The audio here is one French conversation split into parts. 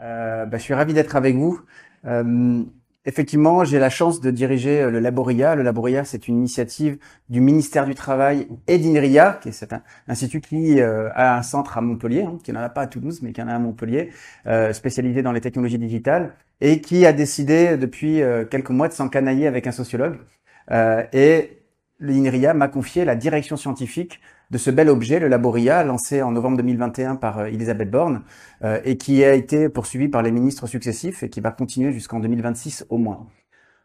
Je suis ravi d'être avec vous. Euh, Effectivement, j'ai la chance de diriger le Laboria. Le Laboria, c'est une initiative du ministère du Travail et d'INRIA, qui est cet institut qui a un centre à Montpellier, qui n'en a pas à Toulouse, mais qui en a à Montpellier, spécialisé dans les technologies digitales, et qui a décidé depuis quelques mois de s'encanailler avec un sociologue. Et l'INRIA m'a confié la direction scientifique de ce bel objet, le Laboria, lancé en novembre 2021 par Elisabeth Borne, et qui a été poursuivi par les ministres successifs et qui va continuer jusqu'en 2026 au moins.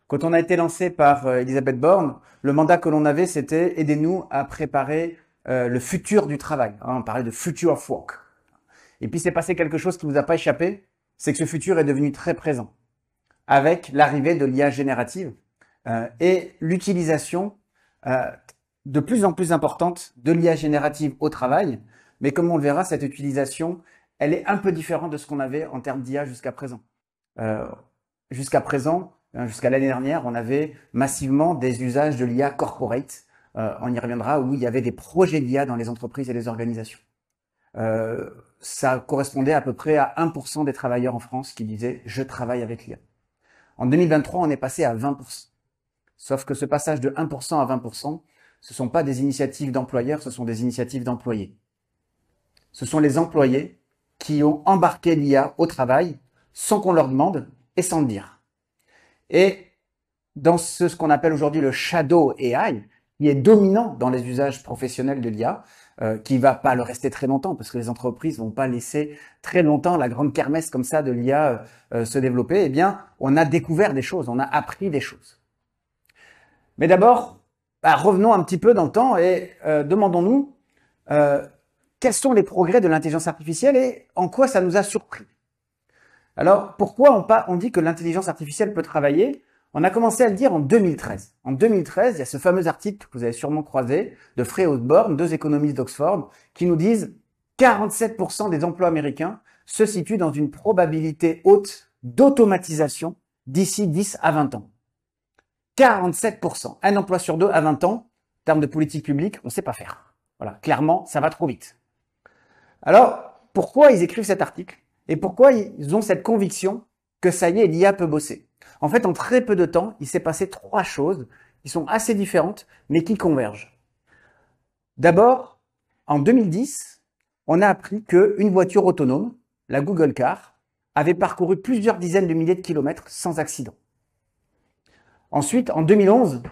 Quand on a été lancé par Elisabeth Borne, le mandat que l'on avait, c'était aidez-nous à préparer le futur du travail. On parlait de future of work. Et puis c'est passé quelque chose qui ne vous a pas échappé, c'est que ce futur est devenu très présent, avec l'arrivée de l'IA générative et l'utilisation de plus en plus importante de l'IA générative au travail. Mais comme on le verra, cette utilisation, elle est un peu différente de ce qu'on avait en termes d'IA jusqu'à présent. Jusqu'à l'année dernière, on avait massivement des usages de l'IA corporate. On y reviendra, où il y avait des projets d'IA dans les entreprises et les organisations. Ça correspondait à peu près à 1% des travailleurs en France qui disaient « je travaille avec l'IA ». En 2023, on est passé à 20%. Sauf que ce passage de 1% à 20%, ce ne sont pas des initiatives d'employeurs, ce sont des initiatives d'employés. Ce sont les employés qui ont embarqué l'IA au travail sans qu'on leur demande et sans le dire. Et dans ce qu'on appelle aujourd'hui le shadow AI, qui est dominant dans les usages professionnels de l'IA, qui ne va pas le rester très longtemps, parce que les entreprises ne vont pas laisser très longtemps la grande kermesse comme ça de l'IA se développer, eh bien, on a découvert des choses, on a appris des choses. Mais d'abord, revenons un petit peu dans le temps et demandons-nous quels sont les progrès de l'intelligence artificielle et en quoi ça nous a surpris. Alors, pourquoi on dit que l'intelligence artificielle peut travailler? On a commencé à le dire en 2013. En 2013, il y a ce fameux article que vous avez sûrement croisé de Frey Osborne, deux économistes d'Oxford, qui nous disent 47% des emplois américains se situent dans une probabilité haute d'automatisation d'ici 10 à 20 ans. 47%. Un emploi sur deux à 20 ans, en termes de politique publique, on ne sait pas faire. Voilà, clairement, ça va trop vite. Alors, pourquoi ils écrivent cet article? Et pourquoi ils ont cette conviction que ça y est, l'IA peut bosser? En fait, en très peu de temps, il s'est passé trois choses qui sont assez différentes, mais qui convergent. D'abord, en 2010, on a appris qu'une voiture autonome, la Google Car, avait parcouru plusieurs dizaines de milliers de kilomètres sans accident. Ensuite, en 2011,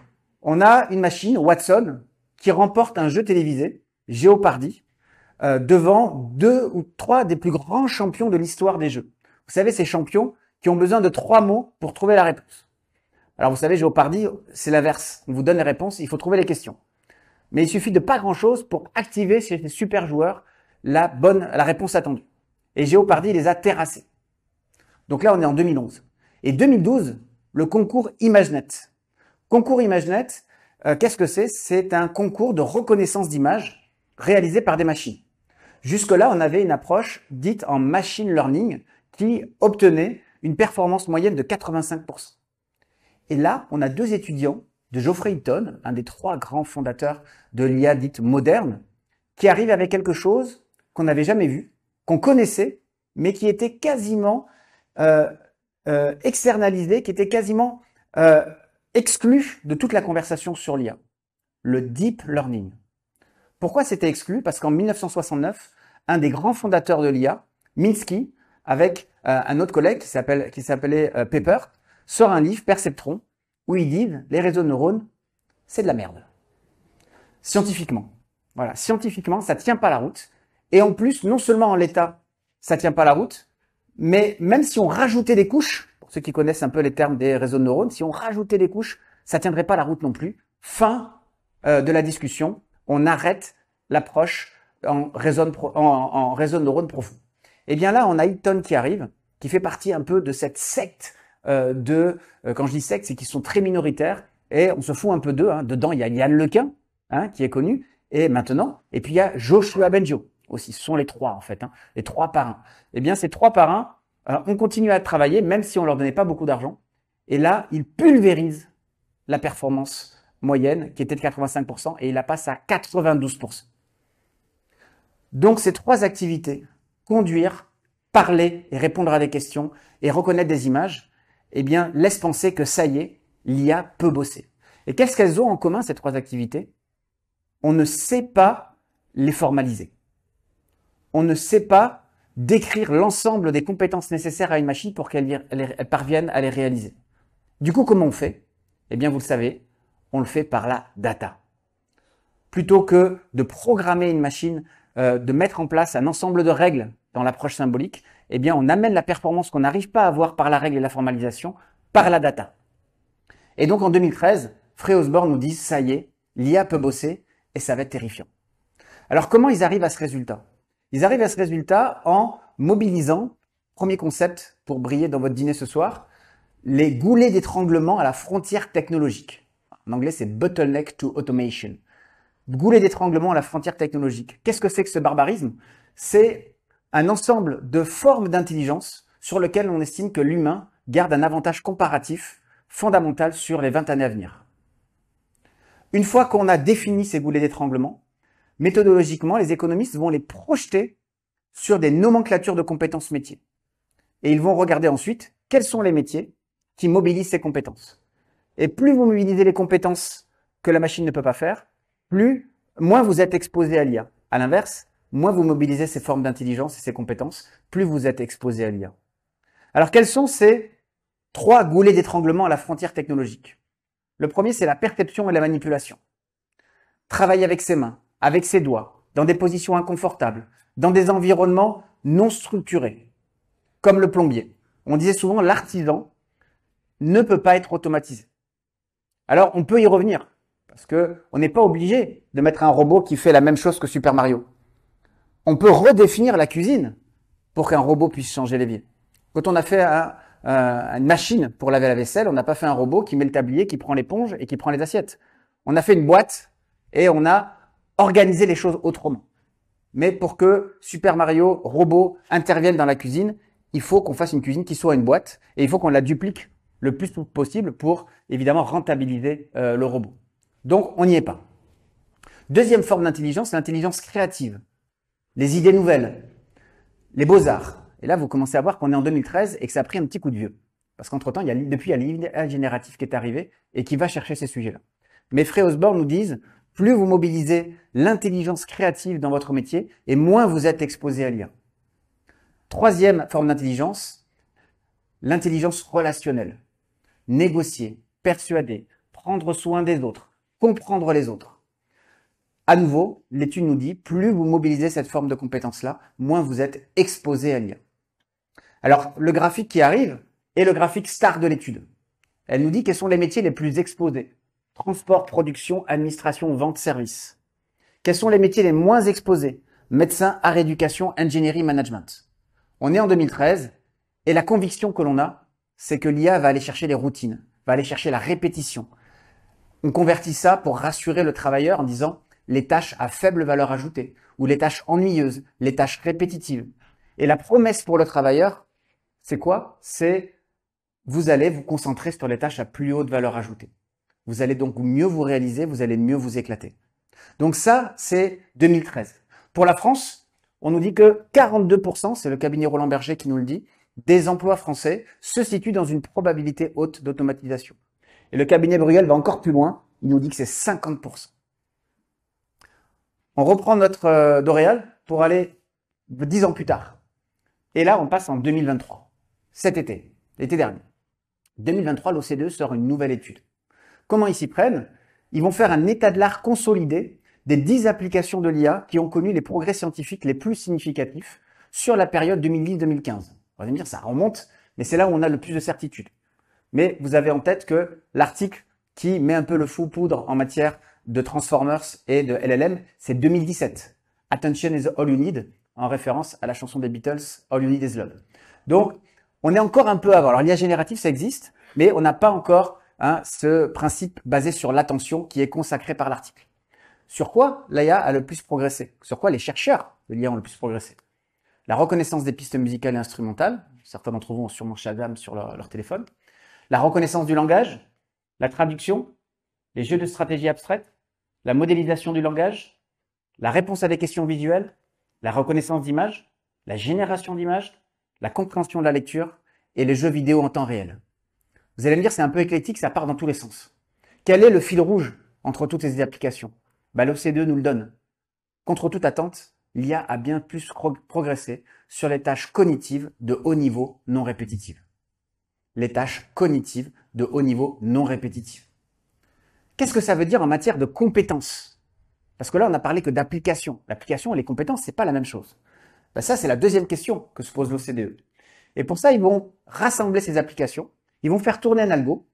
on a une machine, Watson, qui remporte un jeu télévisé, Jeopardy, devant 2 ou 3 des plus grands champions de l'histoire des jeux. Vous savez, ces champions qui ont besoin de 3 mots pour trouver la réponse. Alors vous savez, Jeopardy, c'est l'inverse. On vous donne les réponses, il faut trouver les questions. Mais il suffit de pas grand-chose pour activer chez ces super joueurs la réponse attendue. Et Jeopardy les a terrassés. Donc là, on est en 2011. Et 2012, le concours ImageNet. Concours ImageNet, qu'est-ce que c'est? C'est un concours de reconnaissance d'images réalisé par des machines. Jusque-là, on avait une approche dite en machine learning qui obtenait une performance moyenne de 85%. Et là, on a deux étudiants de Geoffrey Hinton, un des 3 grands fondateurs de l'IA dite moderne, qui arrivent avec quelque chose qu'on n'avait jamais vu, qu'on connaissait, mais qui était quasiment externalisé, qui était quasiment exclu de toute la conversation sur l'IA. Le deep learning. Pourquoi c'était exclu? Parce qu'en 1969, un des grands fondateurs de l'IA, Minsky, avec un autre collègue qui s'appelait Pepper, sort un livre, Perceptron, où ils disent les réseaux de neurones, c'est de la merde. Scientifiquement. Voilà, scientifiquement, ça tient pas la route. Et en plus, non seulement en l'état, ça tient pas la route, mais même si on rajoutait des couches, pour ceux qui connaissent un peu les termes des réseaux de neurones, si on rajoutait des couches, ça tiendrait pas la route non plus. Fin de la discussion, on arrête l'approche en réseau de neurones profond. Et bien là, on a Hinton qui arrive, qui fait partie un peu de cette secte quand je dis secte, c'est qu'ils sont très minoritaires et on se fout un peu d'eux. Dedans, il y a Yann Lequin, qui est connu, et puis il y a Joshua Bengio aussi. Ce sont les 3 en fait, les 3 parrains. Eh bien, ces 3 parrains, on continue à travailler, même si on leur donnait pas beaucoup d'argent. Et là, ils pulvérisent la performance moyenne qui était de 85% et il la passe à 92%. Donc, ces 3 activités conduisent parler et répondre à des questions et reconnaître des images, eh bien, laisse penser que ça y est, l'IA peut bosser. Et qu'est-ce qu'elles ont en commun, ces trois activités? On ne sait pas les formaliser. On ne sait pas décrire l'ensemble des compétences nécessaires à une machine pour qu'elle parvienne à les réaliser. Du coup, comment on fait? Eh bien, vous le savez, on le fait par la data. Plutôt que de programmer une machine, de mettre en place un ensemble de règles dans l'approche symbolique, eh bien, on amène la performance qu'on n'arrive pas à avoir par la règle et la formalisation, par la data. Et donc, en 2013, Frey Osborne nous dit, ça y est, l'IA peut bosser et ça va être terrifiant. Alors, comment ils arrivent à ce résultat? Ils arrivent à ce résultat en mobilisant, premier concept pour briller dans votre dîner ce soir, les goulets d'étranglement à la frontière technologique. En anglais, c'est bottleneck to automation. Goulet d'étranglement à la frontière technologique. Qu'est-ce que c'est que ce barbarisme? C'est un ensemble de formes d'intelligence sur lesquelles on estime que l'humain garde un avantage comparatif fondamental sur les 20 années à venir. Une fois qu'on a défini ces goulets d'étranglement, méthodologiquement, les économistes vont les projeter sur des nomenclatures de compétences métiers. Et ils vont regarder ensuite quels sont les métiers qui mobilisent ces compétences. Et plus vous mobilisez les compétences que la machine ne peut pas faire, moins vous êtes exposé à l'IA. À l'inverse, moins vous mobilisez ces formes d'intelligence et ces compétences, plus vous êtes exposé à l'IA. Alors, quels sont ces trois goulets d'étranglement à la frontière technologique? Le premier, c'est la perception et la manipulation. Travailler avec ses mains, avec ses doigts, dans des positions inconfortables, dans des environnements non structurés, comme le plombier. On disait souvent l'artisan ne peut pas être automatisé. Alors, on peut y revenir, parce que on n'est pas obligé de mettre un robot qui fait la même chose que Super Mario. On peut redéfinir la cuisine pour qu'un robot puisse changer l'évier. Quand on a fait une machine pour laver la vaisselle, on n'a pas fait un robot qui met le tablier, qui prend l'éponge et qui prend les assiettes. On a fait une boîte et on a organisé les choses autrement. Mais pour que Super Mario robot intervienne dans la cuisine, il faut qu'on fasse une cuisine qui soit une boîte et il faut qu'on la duplique le plus possible pour évidemment rentabiliser le robot. Donc on n'y est pas. Deuxième forme d'intelligence, l'intelligence créative. Les idées nouvelles, les beaux-arts. Et là, vous commencez à voir qu'on est en 2013 et que ça a pris un petit coup de vieux. Parce qu'entre-temps, il y a l'IA génératif qui est arrivé et qui va chercher ces sujets-là. Mais Frey Osborne nous disent, plus vous mobilisez l'intelligence créative dans votre métier et moins vous êtes exposé à l'IA. Troisième forme d'intelligence, l'intelligence relationnelle. Négocier, persuader, prendre soin des autres, comprendre les autres. À nouveau, l'étude nous dit, plus vous mobilisez cette forme de compétence-là, moins vous êtes exposé à l'IA. Alors, le graphique qui arrive est le graphique star de l'étude. Elle nous dit quels sont les métiers les plus exposés. Transport, production, administration, vente, service. Quels sont les métiers les moins exposés? Médecin, art, éducation, ingénierie, management. On est en 2013 et la conviction que l'on a, c'est que l'IA va aller chercher les routines, va aller chercher la répétition. On convertit ça pour rassurer le travailleur en disant les tâches à faible valeur ajoutée ou les tâches ennuyeuses, les tâches répétitives. Et la promesse pour le travailleur, c'est quoi? C'est vous allez vous concentrer sur les tâches à plus haute valeur ajoutée. Vous allez donc mieux vous réaliser, vous allez mieux vous éclater. Donc ça, c'est 2013. Pour la France, on nous dit que 42%, c'est le cabinet Roland Berger qui nous le dit, des emplois français se situent dans une probabilité haute d'automatisation. Et le cabinet Bruegel va encore plus loin, il nous dit que c'est 50%. On reprend notre D'Oréal pour aller 10 ans plus tard. Et là, on passe en 2023, cet été, l'été dernier. 2023, l'OCDE sort une nouvelle étude. Comment ils s'y prennent? Ils vont faire un état de l'art consolidé des 10 applications de l'IA qui ont connu les progrès scientifiques les plus significatifs sur la période 2010-2015. On va me dire, ça remonte, mais c'est là où on a le plus de certitude. Mais vous avez en tête que l'article qui met un peu le faux poudre en matière de Transformers et de LLM, c'est 2017. Attention is all you need, en référence à la chanson des Beatles, All You Need Is Love. Donc, on est encore un peu avant. Alors, l'IA générative, ça existe, mais on n'a pas encore ce principe basé sur l'attention qui est consacré par l'article. Sur quoi l'IA a le plus progressé? Sur quoi les chercheurs de l'IA ont le plus progressé? La reconnaissance des pistes musicales et instrumentales. Certains d'entre vous ont sûrement Shazam sur leur téléphone. La reconnaissance du langage, la traduction, les jeux de stratégie abstraite, la modélisation du langage, la réponse à des questions visuelles, la reconnaissance d'images, la génération d'images, la compréhension de la lecture et les jeux vidéo en temps réel. Vous allez me dire, c'est un peu éclectique, ça part dans tous les sens. Quel est le fil rouge entre toutes ces applications? L'OCDE nous le donne. Contre toute attente, il y a à bien plus progresser sur les tâches cognitives de haut niveau non répétitives. Les tâches cognitives de haut niveau non répétitives. Qu'est-ce que ça veut dire en matière de compétences? Parce que là, on n'a parlé que d'application. L'application et les compétences, c'est pas la même chose. Ça, c'est la deuxième question que se pose l'OCDE. Et pour ça, ils vont rassembler ces applications, ils vont faire tourner un algo,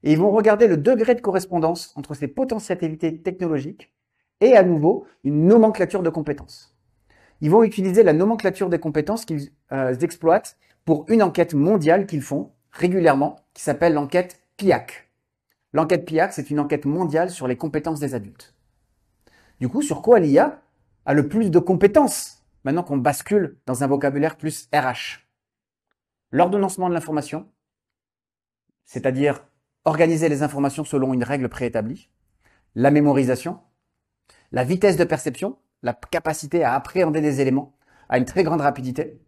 et ils vont regarder le degré de correspondance entre ces potentialités technologiques et à nouveau une nomenclature de compétences. Ils vont utiliser la nomenclature des compétences qu'ils exploitent pour une enquête mondiale qu'ils font régulièrement, qui s'appelle l'enquête PIAAC. L'enquête PIAAC, c'est une enquête mondiale sur les compétences des adultes. Du coup, sur quoi l'IA a le plus de compétences, maintenant qu'on bascule dans un vocabulaire plus RH? L'ordonnancement de l'information, c'est-à-dire organiser les informations selon une règle préétablie, la mémorisation, la vitesse de perception, la capacité à appréhender des éléments à une très grande rapidité,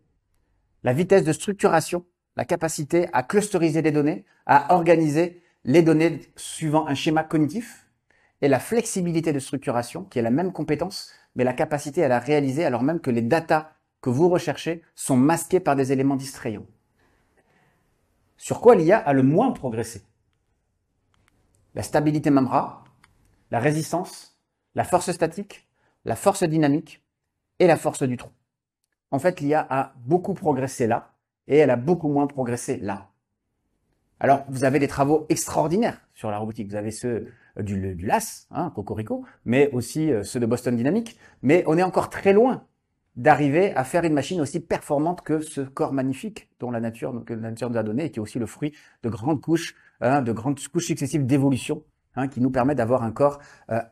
la vitesse de structuration, la capacité à clusteriser des données, à organiser les données suivant un schéma cognitif, et la flexibilité de structuration, qui est la même compétence, mais la capacité à la réaliser alors même que les datas que vous recherchez sont masqués par des éléments distrayants. Sur quoi l'IA a le moins progressé? La stabilité membra, la résistance, la force statique, la force dynamique et la force du tronc. En fait, l'IA a beaucoup progressé là et elle a beaucoup moins progressé là. Alors, vous avez des travaux extraordinaires sur la robotique. Vous avez ceux du LAS, Cocorico, mais aussi ceux de Boston Dynamics. Mais on est encore très loin d'arriver à faire une machine aussi performante que ce corps magnifique dont la nature nous a donné et qui est aussi le fruit de grandes couches successives d'évolution qui nous permet d'avoir un corps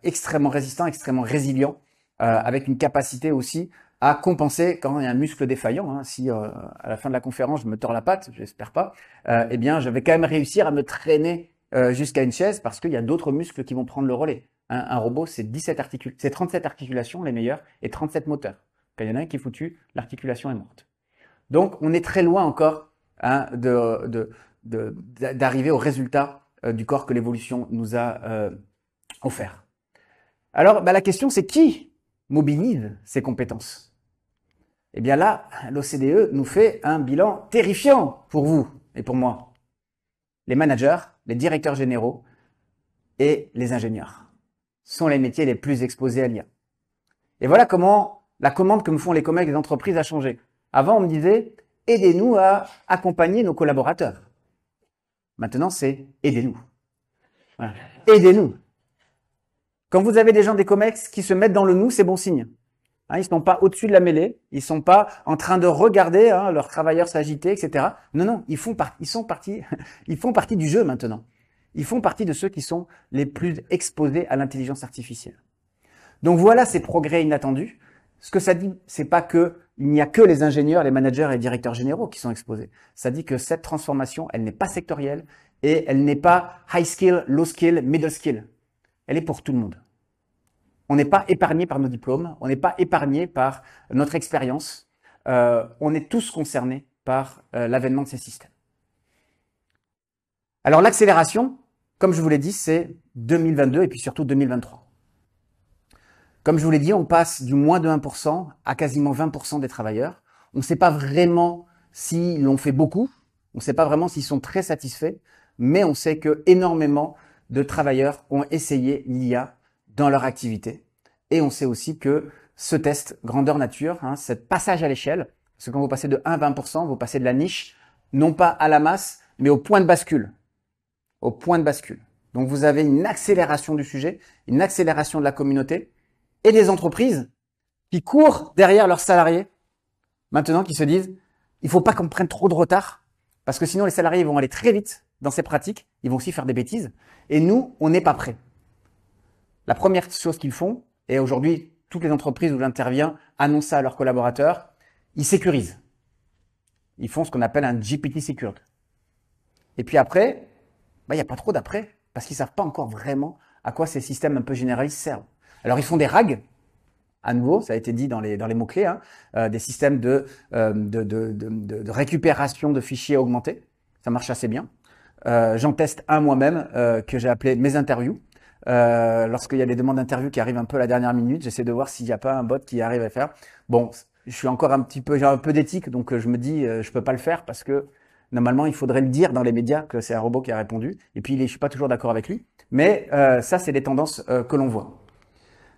extrêmement résistant, extrêmement résilient, avec une capacité aussi à compenser quand il y a un muscle défaillant. Si à la fin de la conférence je me tords la patte, j'espère pas, eh bien je vais quand même réussir à me traîner jusqu'à une chaise parce qu'il y a d'autres muscles qui vont prendre le relais. Un robot, c'est 37 articulations les meilleures et 37 moteurs. Quand il y en a un qui est foutu, l'articulation est morte. Donc on est très loin encore d'arriver au résultat du corps que l'évolution nous a offert. Alors la question c'est qui mobilise ces compétences? Eh bien là, l'OCDE nous fait un bilan terrifiant pour vous et pour moi. Les managers, les directeurs généraux et les ingénieurs sont les métiers les plus exposés à l'IA. Et voilà comment la commande que me font les collègues des entreprises a changé. Avant, on me disait « aidez-nous à accompagner nos collaborateurs ». Maintenant, c'est « aidez-nous ». Voilà. Aidez-nous. Quand vous avez des gens des COMEX qui se mettent dans le « nous », c'est bon signe. Ils ne sont pas au-dessus de la mêlée, ils ne sont pas en train de regarder leurs travailleurs s'agiter, etc. Non, non, ils font partie du jeu maintenant. Ils font partie de ceux qui sont les plus exposés à l'intelligence artificielle. Donc voilà ces progrès inattendus. Ce que ça dit, c'est pas que il n'y a que les ingénieurs, les managers et les directeurs généraux qui sont exposés. Ça dit que cette transformation, elle n'est pas sectorielle et elle n'est pas high skill, low skill, middle skill. Elle est pour tout le monde. On n'est pas épargné par nos diplômes, on n'est pas épargné par notre expérience. On est tous concernés par l'avènement de ces systèmes. Alors l'accélération, comme je vous l'ai dit, c'est 2022 et puis surtout 2023. Comme je vous l'ai dit, on passe du moins de 1% à quasiment 20% des travailleurs. On ne sait pas vraiment s'ils l'ont fait beaucoup, on ne sait pas vraiment s'ils sont très satisfaits, mais on sait que énormément de travailleurs ont essayé l'IA dans leur activité. Et on sait aussi que ce test grandeur nature, ce passage à l'échelle, parce que quand vous passez de 1 à 20%, vous passez de la niche, non pas à la masse, mais au point de bascule. Au point de bascule. Donc vous avez une accélération du sujet, une accélération de la communauté, et des entreprises qui courent derrière leurs salariés, maintenant qui se disent, il faut pas qu'on prenne trop de retard, parce que sinon les salariés vont aller très vite dans ces pratiques, ils vont aussi faire des bêtises, et nous, on n'est pas prêts. La première chose qu'ils font, et aujourd'hui, toutes les entreprises où j'interviens annoncent ça à leurs collaborateurs, ils sécurisent. Ils font ce qu'on appelle un GPT secured. Et puis après, il n'y a pas trop d'après, parce qu'ils savent pas encore vraiment à quoi ces systèmes un peu généralistes servent. Alors ils font des RAG, À nouveau, ça a été dit dans les mots-clés, hein, des systèmes de récupération de fichiers augmentés. Ça marche assez bien. J'en teste un moi-même que j'ai appelé mes interviews. Lorsqu'il y a des demandes d'interview qui arrivent un peu à la dernière minute, j'essaie de voir s'il n'y a pas un bot qui arrive à faire. Bon, je suis encore j'ai un peu d'éthique, donc je me dis je peux pas le faire parce que normalement il faudrait le dire dans les médias que c'est un robot qui a répondu. Et puis je suis pas toujours d'accord avec lui. Mais ça, c'est des tendances que l'on voit.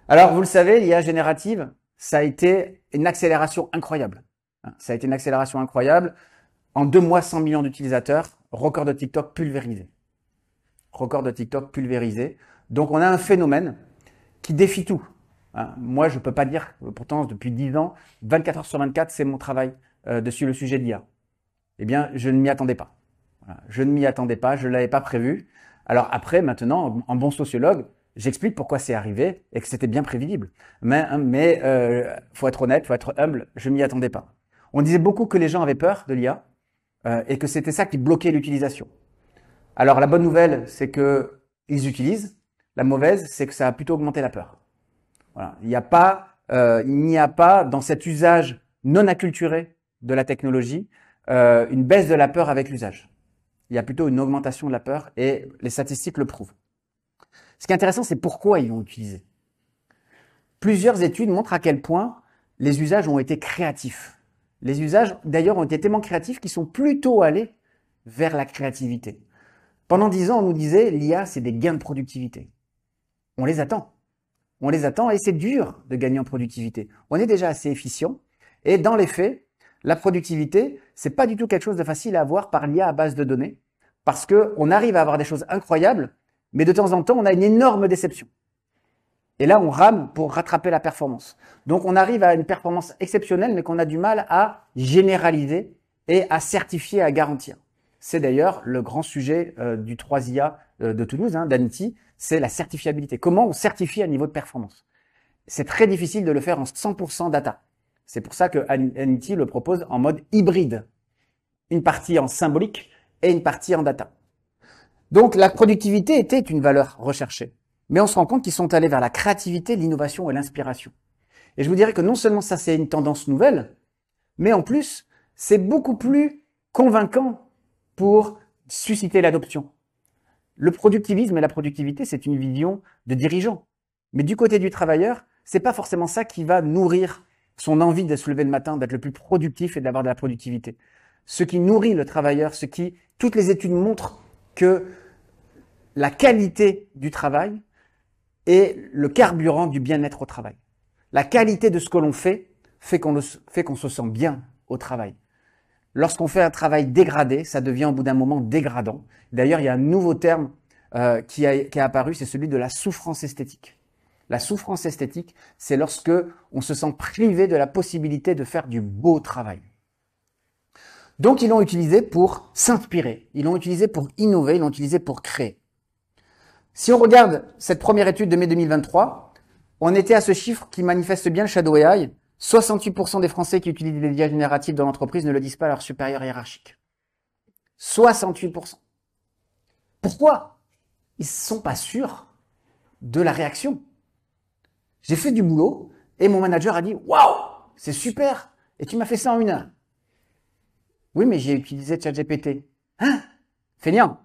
Alors, vous le savez, l'IA générative, ça a été une accélération incroyable. Ça a été une accélération incroyable. En 2 mois, 100 millions d'utilisateurs, record de TikTok pulvérisé. Record de TikTok pulvérisé. Donc, on a un phénomène qui défie tout. Moi, je peux pas dire, pourtant, depuis 10 ans, 24 heures sur 24, c'est mon travail dessus le sujet de l'IA. Eh bien, je ne m'y attendais pas. Voilà. Je ne m'y attendais pas, je ne l'avais pas prévu. Alors après, maintenant, en bon sociologue, j'explique pourquoi c'est arrivé et que c'était bien prévisible. Mais faut être honnête, faut être humble, je m'y attendais pas. On disait beaucoup que les gens avaient peur de l'IA et que c'était ça qui bloquait l'utilisation. Alors la bonne nouvelle, c'est que ils utilisent. La mauvaise, c'est que ça a plutôt augmenté la peur. Voilà. Il n'y a pas dans cet usage non acculturé de la technologie une baisse de la peur avec l'usage. Il y a plutôt une augmentation de la peur et les statistiques le prouvent. Ce qui est intéressant, c'est pourquoi ils l'ont utilisé. Plusieurs études montrent à quel point les usages ont été créatifs. Les usages, d'ailleurs, ont été tellement créatifs qu'ils sont plutôt allés vers la créativité. Pendant 10 ans, on nous disait l'IA, c'est des gains de productivité. On les attend. On les attend et c'est dur de gagner en productivité. On est déjà assez efficient et dans les faits, la productivité, c'est pas du tout quelque chose de facile à avoir par l'IA à base de données parce que on arrive à avoir des choses incroyables, mais de temps en temps, on a une énorme déception. Et là, on rame pour rattraper la performance. Donc, on arrive à une performance exceptionnelle, mais qu'on a du mal à généraliser et à certifier, à garantir. C'est d'ailleurs le grand sujet du 3IA de Toulouse, d'Anity, c'est la certifiabilité. Comment on certifie un niveau de performance? C'est très difficile de le faire en 100% data. C'est pour ça que Anity le propose en mode hybride. Une partie en symbolique et une partie en data. Donc, la productivité était une valeur recherchée. Mais on se rend compte qu'ils sont allés vers la créativité, l'innovation et l'inspiration. Et je vous dirais que non seulement ça, c'est une tendance nouvelle, mais en plus, c'est beaucoup plus convaincant pour susciter l'adoption. Le productivisme et la productivité, c'est une vision de dirigeant. Mais du côté du travailleur, c'est pas forcément ça qui va nourrir son envie de se lever le matin, d'être le plus productif et d'avoir de la productivité. Ce qui nourrit le travailleur, toutes les études montrent que la qualité du travail est le carburant du bien-être au travail. La qualité de ce que l'on fait qu'on se sent bien au travail. Lorsqu'on fait un travail dégradé, ça devient au bout d'un moment dégradant. D'ailleurs, il y a un nouveau terme qui est apparu, c'est celui de la souffrance esthétique. La souffrance esthétique, c'est lorsque on se sent privé de la possibilité de faire du beau travail. Donc, ils l'ont utilisé pour s'inspirer, ils l'ont utilisé pour innover, ils l'ont utilisé pour créer. Si on regarde cette première étude de mai 2023, on était à ce chiffre qui manifeste bien le shadow AI. 68% des Français qui utilisent les IA génératives dans l'entreprise ne le disent pas à leur supérieur hiérarchique. 68%. Pourquoi? Ils ne sont pas sûrs de la réaction. J'ai fait du boulot et mon manager a dit « Waouh, c'est super et tu m'as fait ça en 1 heure. » Oui, mais j'ai utilisé ChatGPT. Hein? Feignant.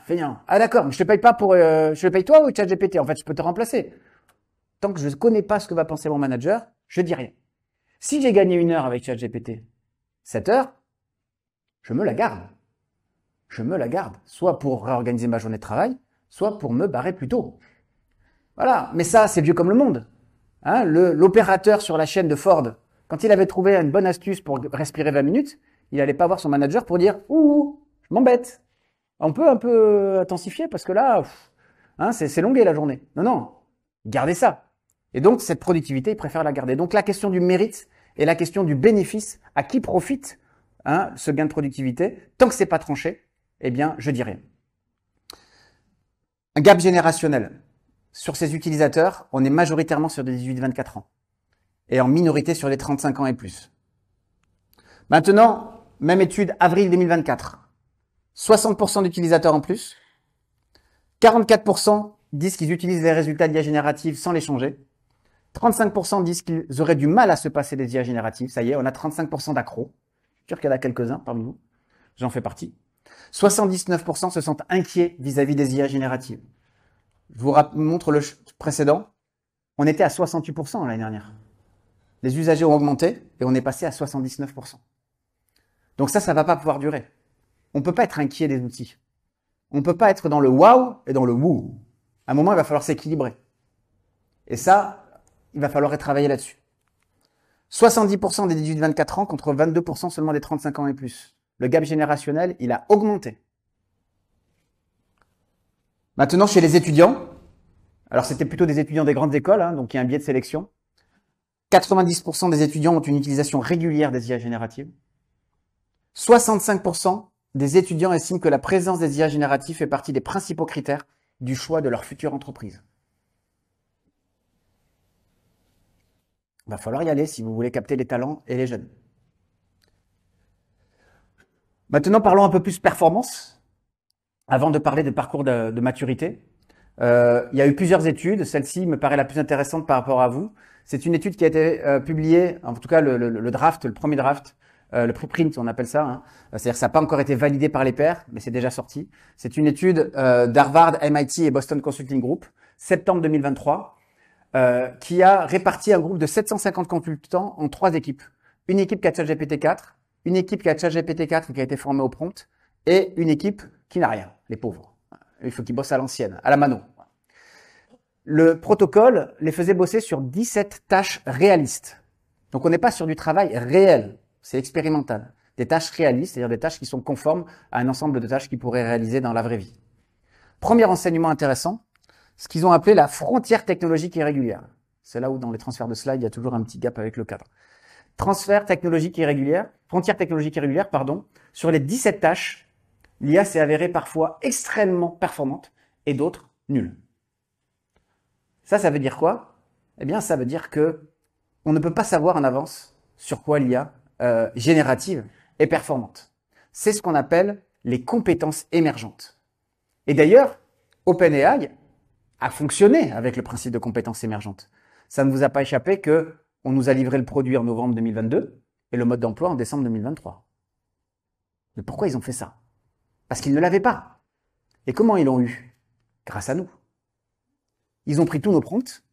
Feignant. Ah d'accord, mais je te paye pas je te paye toi ou ChatGPT? En fait, je peux te remplacer. Tant que je ne connais pas ce que va penser mon manager, je dis rien. Si j'ai gagné 1 heure avec ChatGPT, 7 heures, je me la garde. Je me la garde. Soit pour réorganiser ma journée de travail, soit pour me barrer plus tôt. Voilà. Mais ça, c'est vieux comme le monde. L'opérateur sur la chaîne de Ford, quand il avait trouvé une bonne astuce pour respirer 20 minutes, il n'allait pas voir son manager pour dire « Ouh, je m'embête ». On peut un peu intensifier parce que là, c'est longué la journée. Non, non, gardez ça. Et donc, cette productivité, ils préfèrent la garder. Donc, la question du mérite et la question du bénéfice, à qui profite ce gain de productivité, tant que c'est pas tranché, eh bien, je dis rien. Un gap générationnel. Sur ces utilisateurs, on est majoritairement sur des 18-24 ans. Et en minorité sur les 35 ans et plus. Maintenant, même étude, avril 2024. 60% d'utilisateurs en plus. 44% disent qu'ils utilisent les résultats d'IA générative sans les changer. 35% disent qu'ils auraient du mal à se passer des IA génératives. Ça y est, on a 35% d'accros. Je suis sûr qu'il y en a quelques-uns parmi vous. J'en fais partie. 79% se sentent inquiets vis-à-vis des IA génératives. Je vous montre le précédent. On était à 68% l'année dernière. Les usagers ont augmenté et on est passé à 79%. Donc ça va pas pouvoir durer. On peut pas être inquiet des outils. On peut pas être dans le wow et dans le woo. À un moment, il va falloir s'équilibrer. Et ça, il va falloir travailler là-dessus. 70% des 18-24 ans contre 22% seulement des 35 ans et plus. Le gap générationnel, il a augmenté. Maintenant, chez les étudiants, alors c'était plutôt des étudiants des grandes écoles, hein, donc il y a un biais de sélection. 90% des étudiants ont une utilisation régulière des IA génératives. 65% des étudiants estiment que la présence des IA génératives fait partie des principaux critères du choix de leur future entreprise. Il va falloir y aller si vous voulez capter les talents et les jeunes. Maintenant, parlons un peu plus performance, avant de parler de parcours de maturité. Il y a eu plusieurs études. Celle-ci me paraît la plus intéressante par rapport à vous. C'est une étude qui a été publiée, en tout cas le draft, le premier draft, le preprint, on appelle ça. Hein. C'est-à-dire que ça n'a pas encore été validé par les pairs, mais c'est déjà sorti. C'est une étude d'Harvard, MIT et Boston Consulting Group, septembre 2023, qui a réparti un groupe de 750 consultants en 3 équipes. Une équipe qui a ChatGPT 4, une équipe qui a ChatGPT 4 qui a été formée au prompt, et une équipe qui n'a rien, les pauvres. Il faut qu'ils bossent à l'ancienne, à la mano. Le protocole les faisait bosser sur 17 tâches réalistes. Donc on n'est pas sur du travail réel, c'est expérimental. Des tâches réalistes, c'est-à-dire des tâches qui sont conformes à un ensemble de tâches qu'ils pourraient réaliser dans la vraie vie. Premier enseignement intéressant, ce qu'ils ont appelé la frontière technologique irrégulière. C'est là où dans les transferts de slides, il y a toujours un petit gap avec le cadre. Frontière technologique irrégulière, sur les 17 tâches, l'IA s'est avérée parfois extrêmement performante et d'autres nulles. Ça veut dire quoi? Eh bien, ça veut dire que on ne peut pas savoir en avance sur quoi l'IA générative est performante. C'est ce qu'on appelle les compétences émergentes. Et d'ailleurs, OpenAI a fonctionné avec le principe de compétences émergentes. Ça ne vous a pas échappé que on nous a livré le produit en novembre 2022 et le mode d'emploi en décembre 2023. Mais pourquoi ils ont fait ça? Parce qu'ils ne l'avaient pas. Et comment ils l'ont eu? Grâce à nous. Ils ont pris tous nos prompts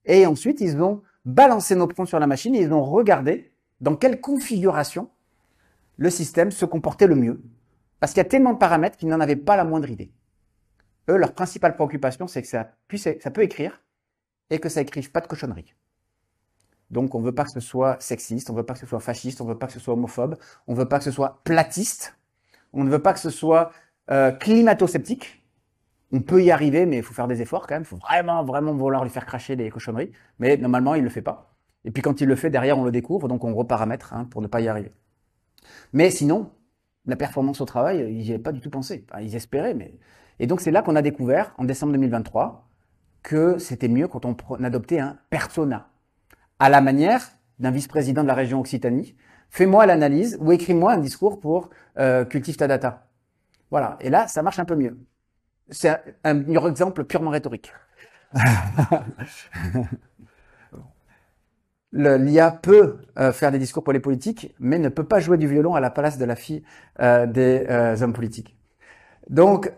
et ensuite ils ont balancé nos prompts sur la machine et ils ont regardé dans quelle configuration le système se comportait le mieux. Parce qu'il y a tellement de paramètres qu'ils n'en avaient pas la moindre idée. Eux, leur principale préoccupation, c'est que ça peut écrire et que ça écrive pas de cochonneries. Donc, on ne veut pas que ce soit sexiste, on ne veut pas que ce soit fasciste, on ne veut pas que ce soit homophobe, on ne veut pas que ce soit platiste, on ne veut pas que ce soit climato-sceptique. On peut y arriver, mais il faut faire des efforts quand même. Il faut vraiment vouloir lui faire cracher des cochonneries. Mais normalement, il ne le fait pas. Et puis quand il le fait, derrière, on le découvre, donc on reparamètre pour ne pas y arriver. Mais sinon, la performance au travail, ils n'y avaient pas du tout pensé. Enfin, ils espéraient, mais... Et donc c'est là qu'on a découvert, en décembre 2023, que c'était mieux quand on adoptait un persona. À la manière d'un vice-président de la région Occitanie, fais-moi l'analyse ou écris-moi un discours pour cultive ta data. Voilà. Et là, ça marche un peu mieux. C'est un exemple purement rhétorique. L'IA peut faire des discours pour les politiques, mais ne peut pas jouer du violon à la place de la fille des hommes politiques. Donc,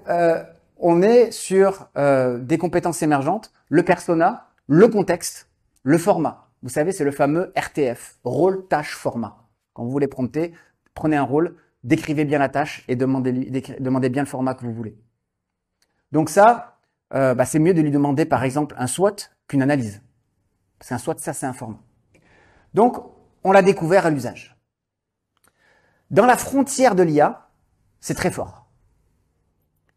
on est sur des compétences émergentes, le persona, le contexte, le format. Vous savez, c'est le fameux RTF, rôle, tâche, format. Quand vous voulez prompter, prenez un rôle, décrivez bien la tâche et demandez bien le format que vous voulez. Donc ça, c'est mieux de lui demander par exemple un SWOT qu'une analyse. Parce qu'un SWOT, ça c'est un format. Donc, on l'a découvert à l'usage. Dans la frontière de l'IA, c'est très fort.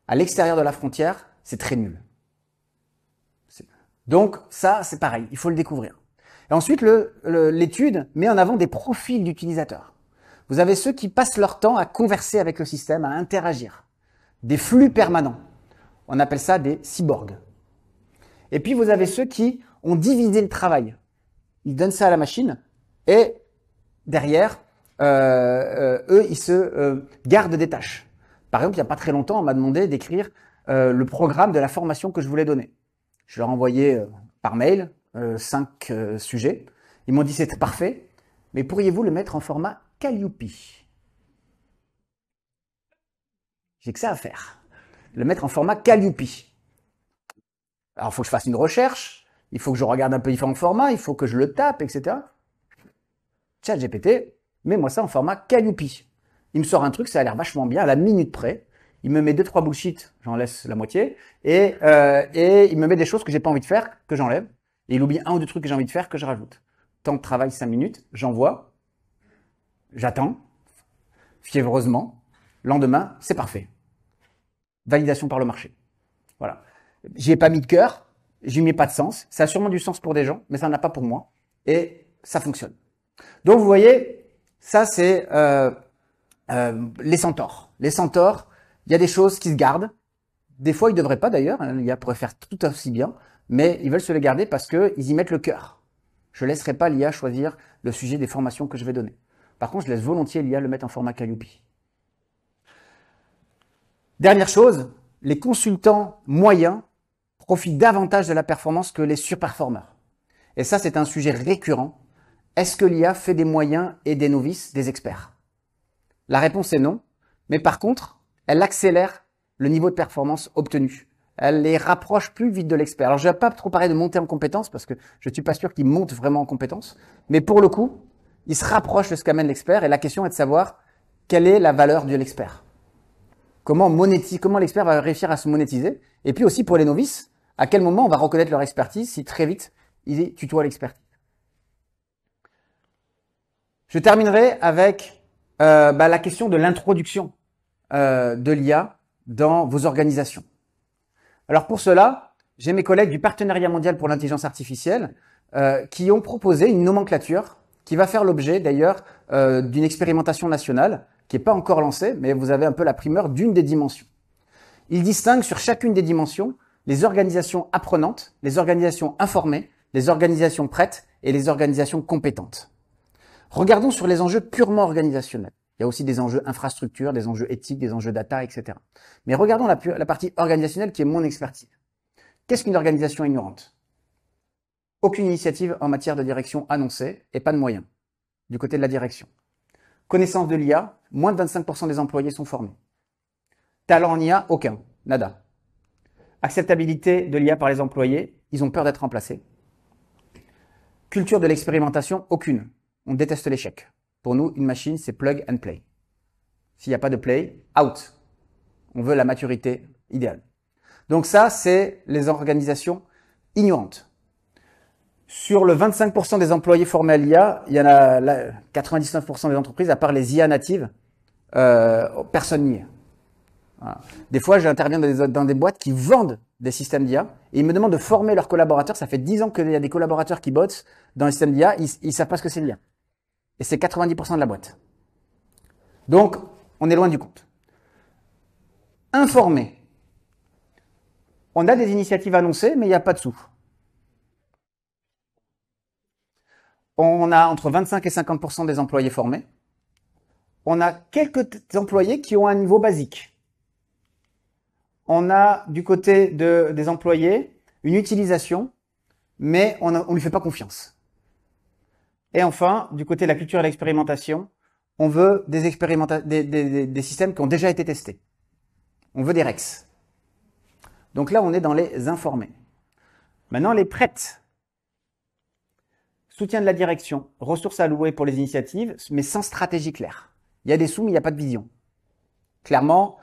À l'extérieur de la frontière, c'est très nul. Donc ça, c'est pareil, il faut le découvrir. Et ensuite, l'étude met en avant des profils d'utilisateurs. Vous avez ceux qui passent leur temps à converser avec le système, à interagir. Des flux permanents. On appelle ça des cyborgs. Et puis, vous avez ceux qui ont divisé le travail. Ils donnent ça à la machine et derrière, eux, ils se gardent des tâches. Par exemple, il n'y a pas très longtemps, on m'a demandé d'écrire le programme de la formation que je voulais donner. Je leur ai envoyé par mail 5 sujets. Ils m'ont dit c'est parfait, mais pourriez-vous le mettre en format Calliope? J'ai que ça à faire. Le mettre en format Calliope. Alors, il faut que je fasse une recherche, il faut que je regarde un peu différents formats, il faut que je le tape, etc. ChatGPT, mets-moi ça en format Calliope. Il me sort un truc, ça a l'air vachement bien, à la minute près. Il me met 2-3 bullshit, j'en laisse la moitié, et il me met des choses que j'ai pas envie de faire, que j'enlève, et il oublie 1 ou 2 trucs que j'ai envie de faire, que je rajoute. Temps de travail 5 minutes, j'envoie, j'attends, fiévreusement, lendemain, c'est parfait. Validation par le marché. Voilà. J'y ai pas mis de cœur, j'y mets pas de sens, ça a sûrement du sens pour des gens, mais ça n'en a pas pour moi, et ça fonctionne. Donc vous voyez, ça c'est les centaures. Les centaures, il y a des choses qui se gardent. Des fois, ils ne devraient pas d'ailleurs. L'IA pourrait faire tout aussi bien, mais ils veulent se les garder parce qu'ils y mettent le cœur. Je ne laisserai pas l'IA choisir le sujet des formations que je vais donner. Par contre, je laisse volontiers l'IA le mettre en format Calliope. Dernière chose, les consultants moyens profitent davantage de la performance que les surperformeurs. Et ça, c'est un sujet récurrent. Est-ce que l'IA fait des moyens et des novices des experts? La réponse est non, mais par contre, elle accélère le niveau de performance obtenu. Elle les rapproche plus vite de l'expert. Alors, je ne vais pas trop parler de monter en compétence parce que je ne suis pas sûr qu'ils montent vraiment en compétence, mais pour le coup, ils se rapprochent de ce qu'amène l'expert et la question est de savoir quelle est la valeur de l'expert. Comment l'expert va réussir à se monétiser? Et puis aussi pour les novices, à quel moment on va reconnaître leur expertise si très vite ils tutoient l'expertise. Je terminerai avec la question de l'introduction de l'IA dans vos organisations. Alors pour cela, j'ai mes collègues du Partenariat mondial pour l'intelligence artificielle qui ont proposé une nomenclature qui va faire l'objet d'ailleurs d'une expérimentation nationale qui n'est pas encore lancée, mais vous avez un peu la primeur d'une des dimensions. Ils distinguent sur chacune des dimensions les organisations apprenantes, les organisations informées, les organisations prêtes et les organisations compétentes. Regardons sur les enjeux purement organisationnels. Il y a aussi des enjeux infrastructures, des enjeux éthiques, des enjeux data, etc. Mais regardons la partie organisationnelle qui est mon expertise. Qu'est-ce qu'une organisation ignorante? Aucune initiative en matière de direction annoncée et pas de moyens du côté de la direction. Connaissance de l'IA, moins de 25% des employés sont formés. Talent en IA, aucun, nada. Acceptabilité de l'IA par les employés, ils ont peur d'être remplacés. Culture de l'expérimentation, aucune. On déteste l'échec. Pour nous, une machine, c'est plug and play. S'il n'y a pas de play, out. On veut la maturité idéale. Donc ça, c'est les organisations ignorantes. Sur le 25% des employés formés à l'IA, il y en a 99% des entreprises, à part les IA natives, personne n'y est. Voilà. Des fois, j'interviens dans des boîtes qui vendent des systèmes d'IA et ils me demandent de former leurs collaborateurs. Ça fait 10 ans qu'il y a des collaborateurs qui bossent dans les systèmes d'IA, ils savent pas ce que c'est l'IA. Et c'est 90% de la boîte. Donc, on est loin du compte. Informer. On a des initiatives annoncées, mais il n'y a pas de sous. On a entre 25 et 50% des employés formés. On a quelques employés qui ont un niveau basique. On a du côté des employés une utilisation, mais on ne lui fait pas confiance. Et enfin, du côté de la culture et de l'expérimentation, on veut des systèmes qui ont déjà été testés. On veut des REX. Donc là, on est dans les informés. Maintenant, les prêtes. Soutien de la direction, ressources allouées pour les initiatives, mais sans stratégie claire. Il y a des sous, mais il n'y a pas de vision. Clairement,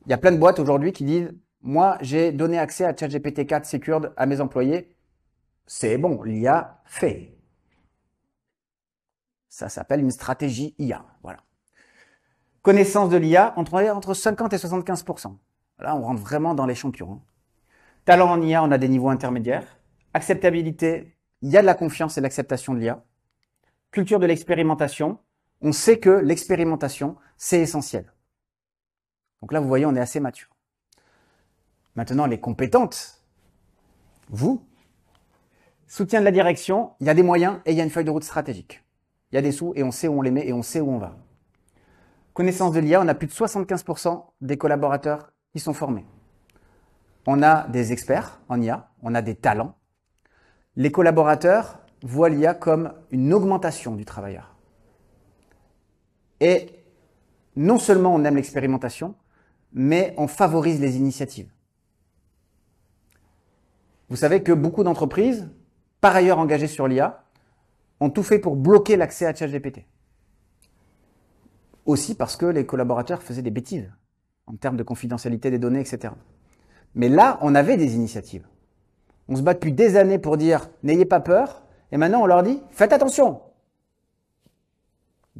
il y a plein de boîtes aujourd'hui qui disent « Moi, j'ai donné accès à ChatGPT 4 Secured à mes employés. C'est bon, l'IA fait. » Ça s'appelle une stratégie IA. Voilà. Connaissance de l'IA, entre 50 et 75%. Là, on rentre vraiment dans les champions. Talent en IA, on a des niveaux intermédiaires. Acceptabilité, il y a de la confiance et de l'acceptation de l'IA. Culture de l'expérimentation, on sait que l'expérimentation, c'est essentiel. Donc là, vous voyez, on est assez mature. Maintenant, les compétentes, vous, soutien de la direction, il y a des moyens et il y a une feuille de route stratégique. Il y a des sous et on sait où on les met et on sait où on va. Connaissance de l'IA, on a plus de 75% des collaborateurs qui sont formés. On a des experts en IA, on a des talents les collaborateurs voient l'IA comme une augmentation du travailleur. Et non seulement on aime l'expérimentation, mais on favorise les initiatives. Vous savez que beaucoup d'entreprises, par ailleurs engagées sur l'IA, ont tout fait pour bloquer l'accès à ChatGPT. Aussi parce que les collaborateurs faisaient des bêtises en termes de confidentialité des données, etc. Mais là, on avait des initiatives. On se bat depuis des années pour dire « n'ayez pas peur », et maintenant on leur dit « faites attention ».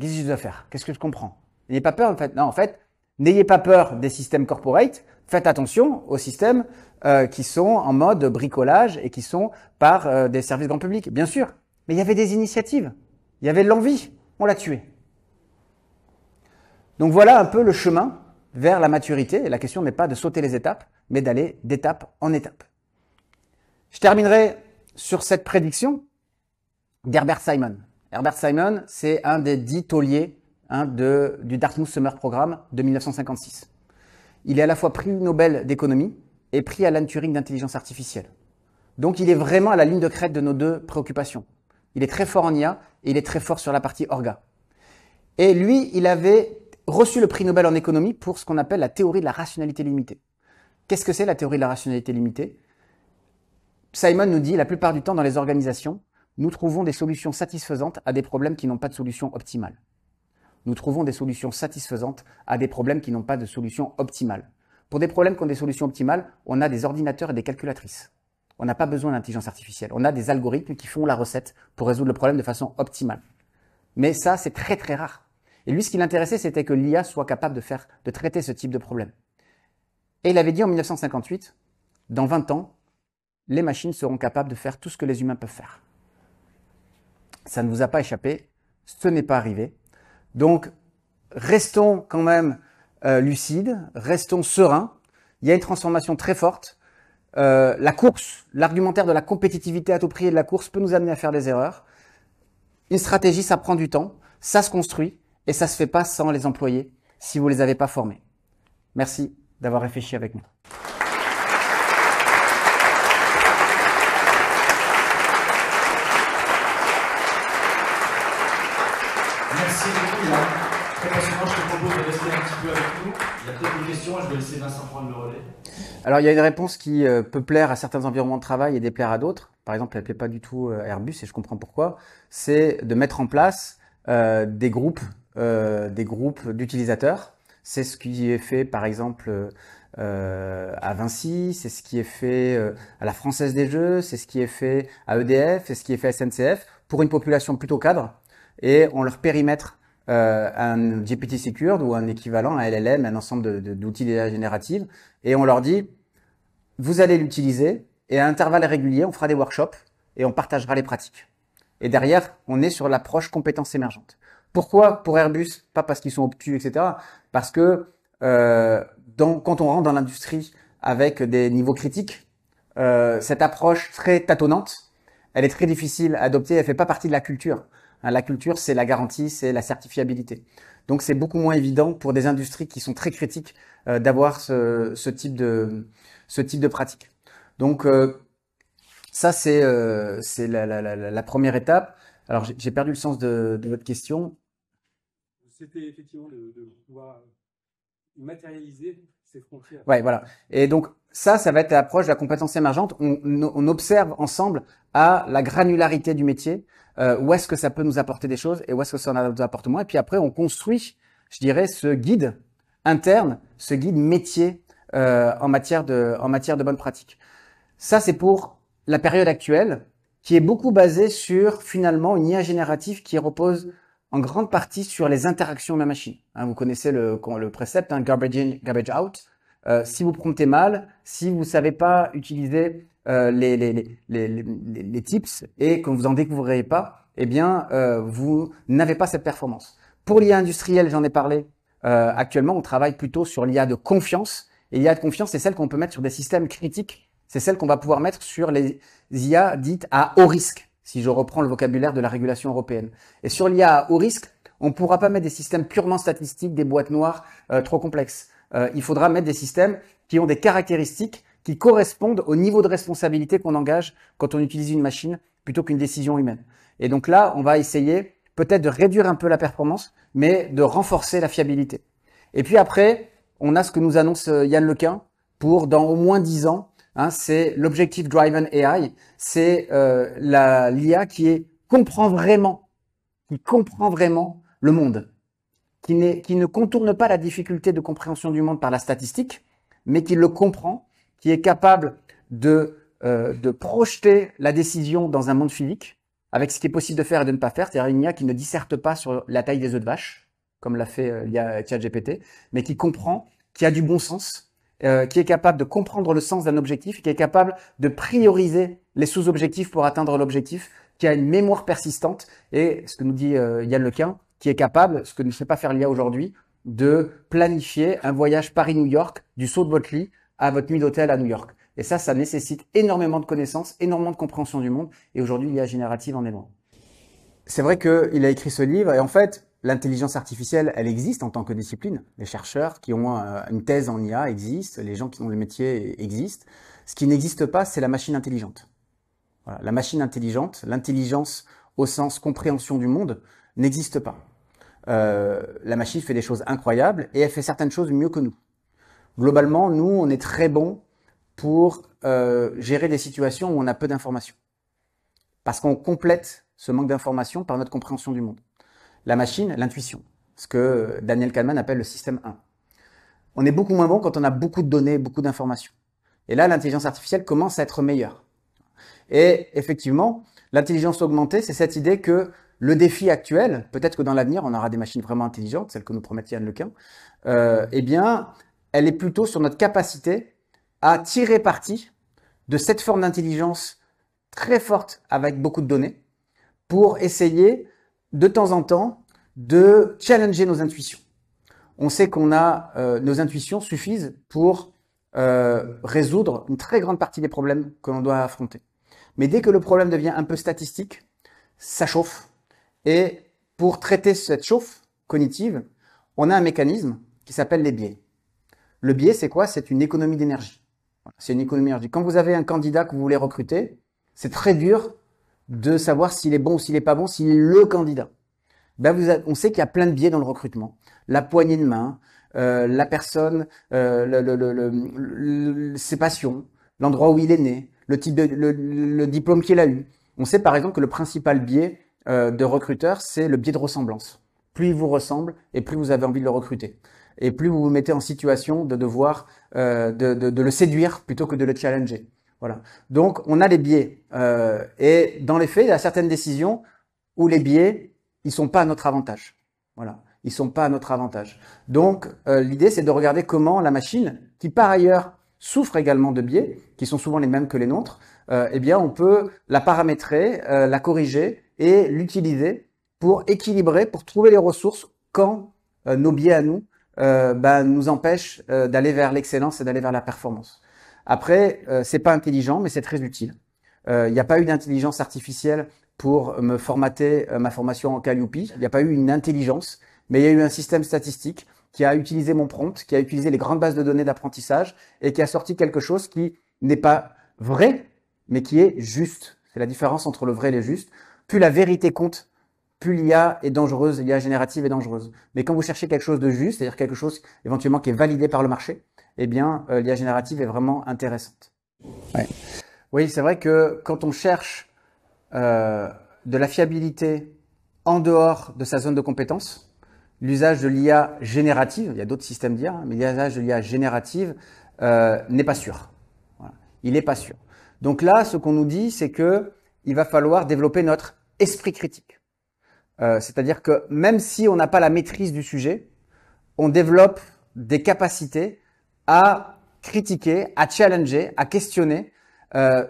Qu'est-ce que je dois faire? Qu'est-ce que je comprends? N'ayez pas peur, en fait. Non, en fait, n'ayez pas peur des systèmes corporate, faites attention aux systèmes qui sont en mode bricolage et qui sont par des services grand public. Bien sûr, mais il y avait des initiatives, il y avait de l'envie, on l'a tué. Donc voilà un peu le chemin vers la maturité. Et la question n'est pas de sauter les étapes, mais d'aller d'étape en étape. Je terminerai sur cette prédiction d'Herbert Simon. Herbert Simon, c'est un des 10 tauliers du Dartmouth Summer Programme de 1956. Il est à la fois prix Nobel d'économie et prix Alan Turing d'intelligence artificielle. Donc il est vraiment à la ligne de crête de nos deux préoccupations. Il est très fort en IA et il est très fort sur la partie orga. Et lui, il avait reçu le prix Nobel en économie pour ce qu'on appelle la théorie de la rationalité limitée. Qu'est-ce que c'est la théorie de la rationalité limitée? Simon nous dit, la plupart du temps dans les organisations, nous trouvons des solutions satisfaisantes à des problèmes qui n'ont pas de solution optimale. Nous trouvons des solutions satisfaisantes à des problèmes qui n'ont pas de solution optimale. Pour des problèmes qui ont des solutions optimales, on a des ordinateurs et des calculatrices. On n'a pas besoin d'intelligence artificielle. On a des algorithmes qui font la recette pour résoudre le problème de façon optimale. Mais ça, c'est très très rare. Et lui, ce qui l'intéressait, c'était que l'IA soit capable de traiter ce type de problème. Et il avait dit en 1958, dans 20 ans, les machines seront capables de faire tout ce que les humains peuvent faire. Ça ne vous a pas échappé, ce n'est pas arrivé. Donc, restons quand même lucides, restons sereins. Il y a une transformation très forte. La course, l'argumentaire de la compétitivité à tout prix et de la course peut nous amener à faire des erreurs. Une stratégie, ça prend du temps, ça se construit et ça se fait pas sans les employés si vous les avez pas formés. Merci d'avoir réfléchi avec nous. Merci beaucoup, Yann. Très passionnant, je te propose de rester un petit peu avec nous. Il y a peut-être des questions, je vais laisser Vincent prendre le relais. Alors, il y a une réponse qui peut plaire à certains environnements de travail et déplaire à d'autres. Par exemple, elle ne plaît pas du tout à Airbus et je comprends pourquoi. C'est de mettre en place des groupes d'utilisateurs. C'est ce qui est fait, par exemple, à Vinci, c'est ce qui est fait à la Française des Jeux, c'est ce qui est fait à EDF, c'est ce qui est fait à SNCF, pour une population plutôt cadre. Et on leur périmètre un GPT Secured ou un équivalent, un LLM, un ensemble d'outils d'IA générative, et on leur dit, vous allez l'utiliser, et à intervalles réguliers, on fera des workshops, et on partagera les pratiques. Et derrière, on est sur l'approche compétences émergentes. Pourquoi pour Airbus? Pas parce qu'ils sont obtus, etc. Parce que quand on rentre dans l'industrie avec des niveaux critiques, cette approche très tâtonnante, elle est très difficile à adopter, elle fait pas partie de la culture. La culture, c'est la garantie, c'est la certifiabilité. Donc, c'est beaucoup moins évident pour des industries qui sont très critiques d'avoir ce type de pratique. Donc, ça, c'est la première étape. Alors, j'ai perdu le sens de votre question. C'était effectivement de pouvoir matérialiser ces frontières. Ouais, voilà. Et donc, ça va être l'approche de la compétence émergente. On observe ensemble à la granularité du métier, où est-ce que ça peut nous apporter des choses et où est-ce que ça nous apporte moins. Et puis après, on construit, je dirais, ce guide interne, ce guide métier en matière de bonnes pratiques. Ça, c'est pour la période actuelle, qui est beaucoup basée sur, finalement, une IA générative qui repose en grande partie sur les interactions de la machine. Vous connaissez le précepte, garbage in, garbage out. Si vous promptez mal, si vous savez pas utiliser les tips et que vous en découvrirez pas, eh bien, vous n'avez pas cette performance. Pour l'IA industrielle, j'en ai parlé. Actuellement, on travaille plutôt sur l'IA de confiance. Et l'IA de confiance, c'est celle qu'on peut mettre sur des systèmes critiques. C'est celle qu'on va pouvoir mettre sur les IA dites à haut risque, si je reprends le vocabulaire de la régulation européenne. Et sur l'IA à haut risque, on ne pourra pas mettre des systèmes purement statistiques, des boîtes noires trop complexes. Il faudra mettre des systèmes qui ont des caractéristiques qui correspondent au niveau de responsabilité qu'on engage quand on utilise une machine plutôt qu'une décision humaine. Et donc là, on va essayer peut-être de réduire un peu la performance, mais de renforcer la fiabilité. Et puis après, on a ce que nous annonce Yann Lequin pour dans au moins 10 ans. Hein, c'est l'Objective Driven AI. C'est l'IA qui comprend vraiment le monde, qui ne contourne pas la difficulté de compréhension du monde par la statistique, mais qui le comprend, qui est capable de projeter la décision dans un monde physique, avec ce qui est possible de faire et de ne pas faire, c'est-à-dire une IA qui ne disserte pas sur la taille des œufs de vache, comme l'a fait l'IA ChatGPT, mais qui comprend, qui a du bon sens, qui est capable de comprendre le sens d'un objectif, qui est capable de prioriser les sous-objectifs pour atteindre l'objectif, qui a une mémoire persistante, et ce que nous dit Yann Lequin, qui est capable, ce que ne sait pas faire l'IA aujourd'hui, de planifier un voyage Paris-New York, du saut de votre lit à votre nuit d'hôtel à New York. Et ça nécessite énormément de connaissances, énormément de compréhension du monde. Et aujourd'hui, l'IA générative en est loin. C'est vrai qu'il a écrit ce livre. Et en fait, l'intelligence artificielle, elle existe en tant que discipline. Les chercheurs qui ont une thèse en IA existent. Les gens qui ont le métier existent. Ce qui n'existe pas, c'est la machine intelligente. Voilà. La machine intelligente, l'intelligence au sens compréhension du monde, n'existe pas. La machine fait des choses incroyables et elle fait certaines choses mieux que nous. Globalement, nous, on est très bons pour gérer des situations où on a peu d'informations. Parce qu'on complète ce manque d'informations par notre compréhension du monde. La machine, l'intuition, ce que Daniel Kahneman appelle le système 1. On est beaucoup moins bon quand on a beaucoup de données, beaucoup d'informations. Et là, l'intelligence artificielle commence à être meilleure. Et effectivement, l'intelligence augmentée, c'est cette idée que le défi actuel, peut-être que dans l'avenir, on aura des machines vraiment intelligentes, celles que nous promet Yann Lequin, eh bien, elle est plutôt sur notre capacité à tirer parti de cette forme d'intelligence très forte avec beaucoup de données pour essayer de temps en temps de challenger nos intuitions. On sait qu'on a nos intuitions suffisent pour résoudre une très grande partie des problèmes que l'on doit affronter. Mais dès que le problème devient un peu statistique, ça chauffe. Et pour traiter cette chauffe cognitive, on a un mécanisme qui s'appelle les biais. Le biais, c'est quoi? C'est une économie d'énergie. C'est une économie d'énergie. Quand vous avez un candidat que vous voulez recruter, c'est très dur de savoir s'il est bon ou s'il n'est pas bon, s'il est le candidat. Ben on sait qu'il y a plein de biais dans le recrutement. La poignée de main, la personne, ses passions, l'endroit où il est né, le type le diplôme qu'il a eu. On sait par exemple que le principal biais de recruteur, c'est le biais de ressemblance. Plus il vous ressemble et plus vous avez envie de le recruter. Et plus vous vous mettez en situation de devoir de le séduire plutôt que de le challenger. Voilà. Donc on a les biais. Et dans les faits, il y a certaines décisions où les biais, ils sont pas à notre avantage. Voilà. Ils sont pas à notre avantage. Donc l'idée, c'est de regarder comment la machine, qui par ailleurs souffre également de biais, qui sont souvent les mêmes que les nôtres, eh bien on peut la paramétrer, la corriger et l'utiliser pour équilibrer, pour trouver les ressources quand nos biais à nous nous empêchent d'aller vers l'excellence et d'aller vers la performance. Après, c'est pas intelligent, mais c'est très utile. Il n'y a pas eu d'intelligence artificielle pour me formater ma formation en Calliope. Il n'y a pas eu une intelligence, mais il y a eu un système statistique qui a utilisé mon prompt, qui a utilisé les grandes bases de données d'apprentissage et qui a sorti quelque chose qui n'est pas vrai, mais qui est juste. C'est la différence entre le vrai et le juste. Plus la vérité compte, plus l'IA est dangereuse, l'IA générative est dangereuse. Mais quand vous cherchez quelque chose de juste, c'est-à-dire quelque chose éventuellement qui est validé par le marché, eh bien, l'IA générative est vraiment intéressante. Ouais. Oui, c'est vrai que quand on cherche de la fiabilité en dehors de sa zone de compétence, l'usage de l'IA générative, il y a d'autres systèmes d'IA, mais l'usage de l'IA générative n'est pas sûr. Voilà. Il n'est pas sûr. Donc là, ce qu'on nous dit, c'est que il va falloir développer notre esprit critique. C'est-à-dire que même si on n'a pas la maîtrise du sujet, on développe des capacités à critiquer, à challenger, à questionner,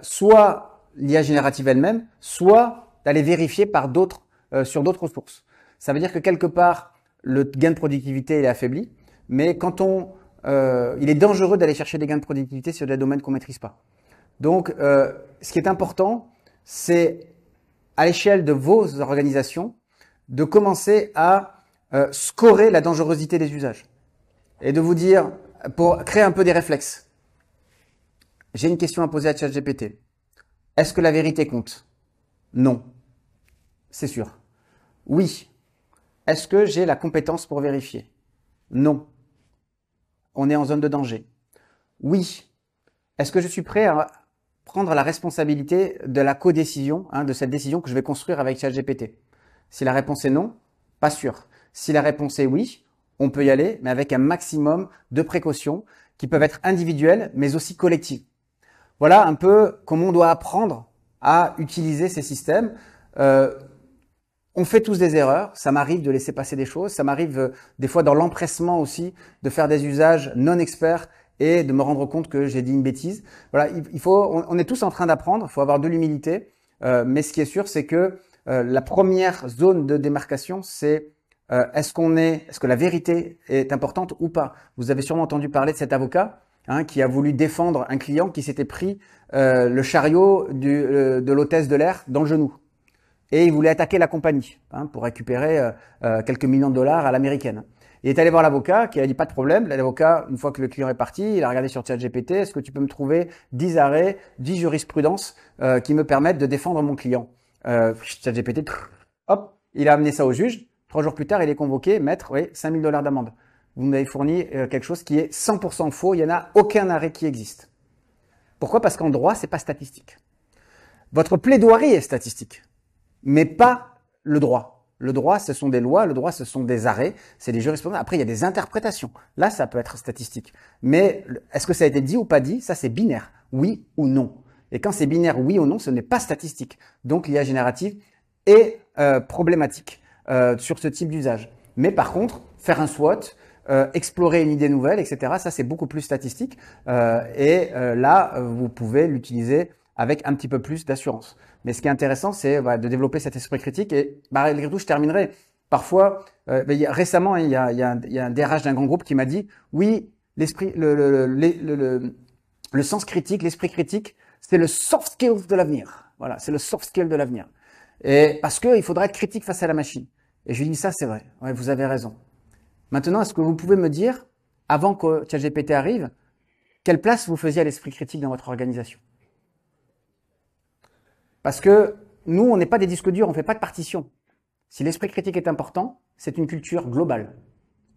soit l'IA générative elle-même, soit d'aller vérifier par d'autres, sur d'autres sources. Ça veut dire que quelque part, le gain de productivité est affaibli, mais quand il est dangereux d'aller chercher des gains de productivité sur des domaines qu'on maîtrise pas. Donc, ce qui est important, c'est à l'échelle de vos organisations, de commencer à scorer la dangerosité des usages et de vous dire, pour créer un peu des réflexes. j'ai une question à poser à ChatGPT. Est-ce que la vérité compte? Non. C'est sûr. Oui. Est-ce que j'ai la compétence pour vérifier? Non. On est en zone de danger. Oui. Est-ce que je suis prêt à prendre la responsabilité de la codécision, de cette décision que je vais construire avec ChatGPT? Si la réponse est non, pas sûr. Si la réponse est oui, on peut y aller, mais avec un maximum de précautions qui peuvent être individuelles, mais aussi collectives. Voilà un peu comment on doit apprendre à utiliser ces systèmes. On fait tous des erreurs, ça m'arrive de laisser passer des choses, ça m'arrive des fois dans l'empressement aussi de faire des usages non experts et de me rendre compte que j'ai dit une bêtise. Voilà, on est tous en train d'apprendre, il faut avoir de l'humilité, mais ce qui est sûr, c'est que la première zone de démarcation, c'est est-ce que la vérité est importante ou pas? Vous avez sûrement entendu parler de cet avocat qui a voulu défendre un client qui s'était pris le chariot de l'hôtesse de l'air dans le genou. Et il voulait attaquer la compagnie pour récupérer quelques millions de dollars à l'américaine. Il est allé voir l'avocat qui a dit pas de problème. L'avocat, une fois que le client est parti, il a regardé sur ChatGPT, est-ce que tu peux me trouver 10 arrêts, 10 jurisprudences qui me permettent de défendre mon client? ChatGPT, hop, il a amené ça au juge. 3 jours plus tard, il est convoqué, maître, oui, 5 000 $ d'amende. Vous m'avez fourni quelque chose qui est 100% faux, il n'y en a aucun arrêt qui existe. Pourquoi? Parce qu'en droit, c'est pas statistique. Votre plaidoirie est statistique, mais pas le droit. Le droit, ce sont des lois, le droit, ce sont des arrêts, c'est des jurisprudences. Après, il y a des interprétations. Là, ça peut être statistique. Mais est-ce que ça a été dit ou pas dit? Ça, c'est binaire. Oui ou non. Et quand c'est binaire, oui ou non, ce n'est pas statistique. Donc, l'IA générative est problématique sur ce type d'usage. Mais par contre, faire un SWOT, explorer une idée nouvelle, etc., ça, c'est beaucoup plus statistique. Là, vous pouvez l'utiliser avec un petit peu plus d'assurance. Mais ce qui est intéressant, c'est de développer cet esprit critique. Et malgré tout, je terminerai. Parfois, récemment, il y a un DRH d'un grand groupe qui m'a dit, oui, le sens critique, l'esprit critique, c'est le soft skill de l'avenir. Voilà, c'est le soft skill de l'avenir. Et parce qu'il faudra être critique face à la machine. Et je lui dis, ça, c'est vrai. Ouais, vous avez raison. Maintenant, est-ce que vous pouvez me dire, avant que ChatGPT arrive, quelle place vous faisiez à l'esprit critique dans votre organisation? Parce que nous, on n'est pas des disques durs, on ne fait pas de partition. Si l'esprit critique est important, c'est une culture globale.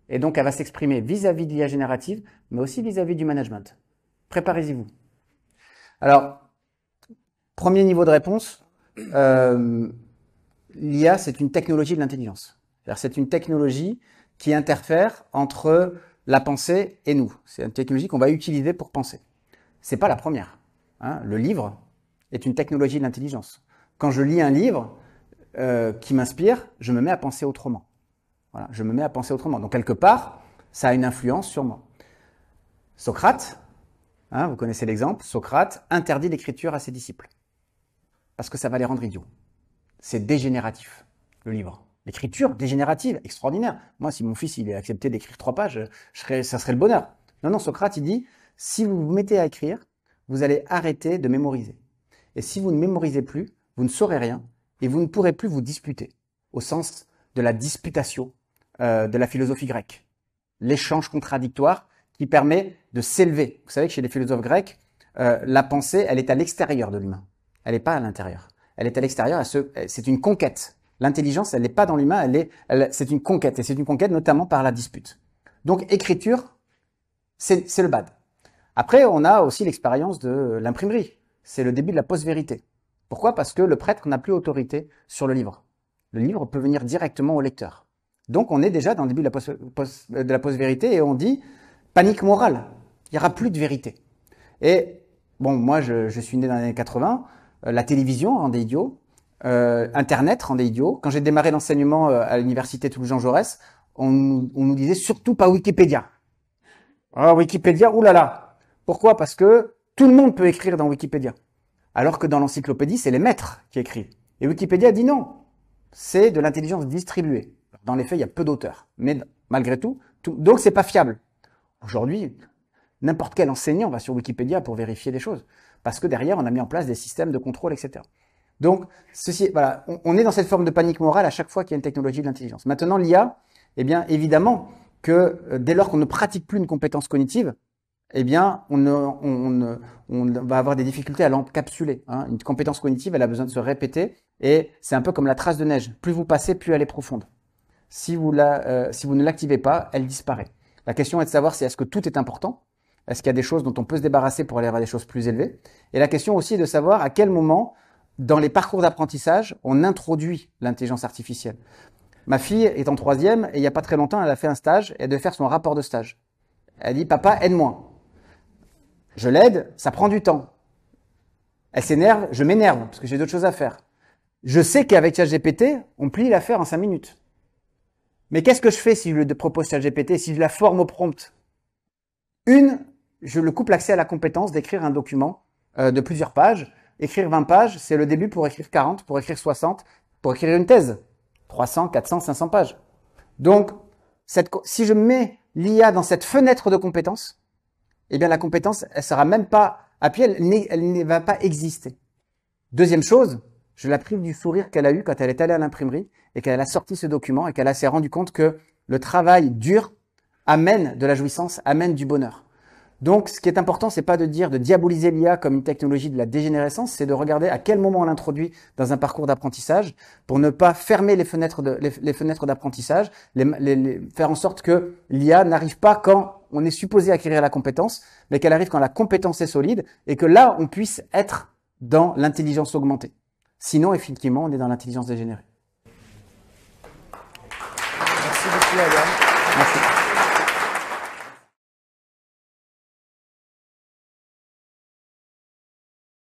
Et donc, elle va s'exprimer vis-à-vis de l'IA générative, mais aussi vis-à-vis du management. Préparez-y-vous. Alors, premier niveau de réponse, l'IA, c'est une technologie de l'intelligence. C'est une technologie qui interfère entre la pensée et nous. C'est une technologie qu'on va utiliser pour penser. C'est pas la première. Le livre est une technologie de l'intelligence. Quand je lis un livre qui m'inspire, je me mets à penser autrement. Voilà, je me mets à penser autrement. Donc, quelque part, ça a une influence sur moi. Socrate, vous connaissez l'exemple, Socrate interdit l'écriture à ses disciples. Parce que ça va les rendre idiots. C'est dégénératif, le livre. L'écriture dégénérative, extraordinaire. Moi, si mon fils il est accepté d'écrire 3 pages, ça serait le bonheur. Non, Socrate, il dit, si vous vous mettez à écrire, vous allez arrêter de mémoriser. Et si vous ne mémorisez plus, vous ne saurez rien et vous ne pourrez plus vous disputer, au sens de la disputation de la philosophie grecque. L'échange contradictoire qui permet de s'élever. Vous savez que chez les philosophes grecs, la pensée, elle est à l'extérieur de l'humain. Elle n'est pas à l'intérieur. Elle est à l'extérieur, c'est une conquête. L'intelligence, elle n'est pas dans l'humain, c'est une conquête. Et c'est une conquête notamment par la dispute. Donc, écriture, c'est le bad. Après, on a aussi l'expérience de l'imprimerie. C'est le début de la post-vérité. Pourquoi? Parce que le prêtre n'a plus autorité sur le livre. Le livre peut venir directement au lecteur. Donc, on est déjà dans le début de la post-vérité et on dit panique morale. Il n'y aura plus de vérité. Et bon, moi, je suis né dans les années 80. La télévision rendait idiot. Internet rendait idiot. Quand j'ai démarré l'enseignement à l'université Toulouse-Jean Jaurès, on nous disait surtout pas Wikipédia. Ah, Wikipédia, oulala. Pourquoi? Parce que tout le monde peut écrire dans Wikipédia. Alors que dans l'encyclopédie, c'est les maîtres qui écrivent. Et Wikipédia dit non. C'est de l'intelligence distribuée. Dans les faits, il y a peu d'auteurs. Mais malgré tout, donc c'est pas fiable. Aujourd'hui, n'importe quel enseignant va sur Wikipédia pour vérifier les choses. Parce que derrière, on a mis en place des systèmes de contrôle, etc. Donc, voilà, on est dans cette forme de panique morale à chaque fois qu'il y a une technologie de l'intelligence. Maintenant, l'IA, eh bien, évidemment que dès lors qu'on ne pratique plus une compétence cognitive, eh bien, on va avoir des difficultés à l'encapsuler. Hein. Une compétence cognitive, elle a besoin de se répéter, et c'est un peu comme la trace de neige. Plus vous passez, plus elle est profonde. Si vous ne l'activez pas, elle disparaît. La question est de savoir si est-ce que tout est important, est-ce qu'il y a des choses dont on peut se débarrasser pour aller vers des choses plus élevées, et la question aussi est de savoir à quel moment, dans les parcours d'apprentissage, on introduit l'intelligence artificielle. Ma fille est en 3e, et il n'y a pas très longtemps, elle a fait un stage, et elle devait faire son rapport de stage. Elle dit, papa, aide-moi. Je l'aide, ça prend du temps. Elle s'énerve, je m'énerve, parce que j'ai d'autres choses à faire. Je sais qu'avec ChatGPT, on plie l'affaire en 5 minutes. Mais qu'est-ce que je fais si je lui propose ChatGPT, si je la forme au prompt? Je le coupe l'accès à la compétence d'écrire un document de plusieurs pages. Écrire 20 pages, c'est le début pour écrire 40, pour écrire 60, pour écrire une thèse. 300, 400, 500 pages. Donc, si je mets l'IA dans cette fenêtre de compétences, eh bien la compétence, elle sera même pas appuyée, elle ne va pas exister. Deuxième chose, je la prive du sourire qu'elle a eu quand elle est allée à l'imprimerie et qu'elle a sorti ce document et qu'elle s'est rendu compte que le travail dur amène de la jouissance, amène du bonheur. Donc, ce qui est important, c'est pas de diaboliser l'IA comme une technologie de la dégénérescence, c'est de regarder à quel moment on l'introduit dans un parcours d'apprentissage pour ne pas fermer les fenêtres d'apprentissage, faire en sorte que l'IA n'arrive pas quand on est supposé acquérir la compétence, mais qu'elle arrive quand la compétence est solide et que là, on puisse être dans l'intelligence augmentée. Sinon, effectivement, on est dans l'intelligence dégénérée. Merci beaucoup, Adam. Merci.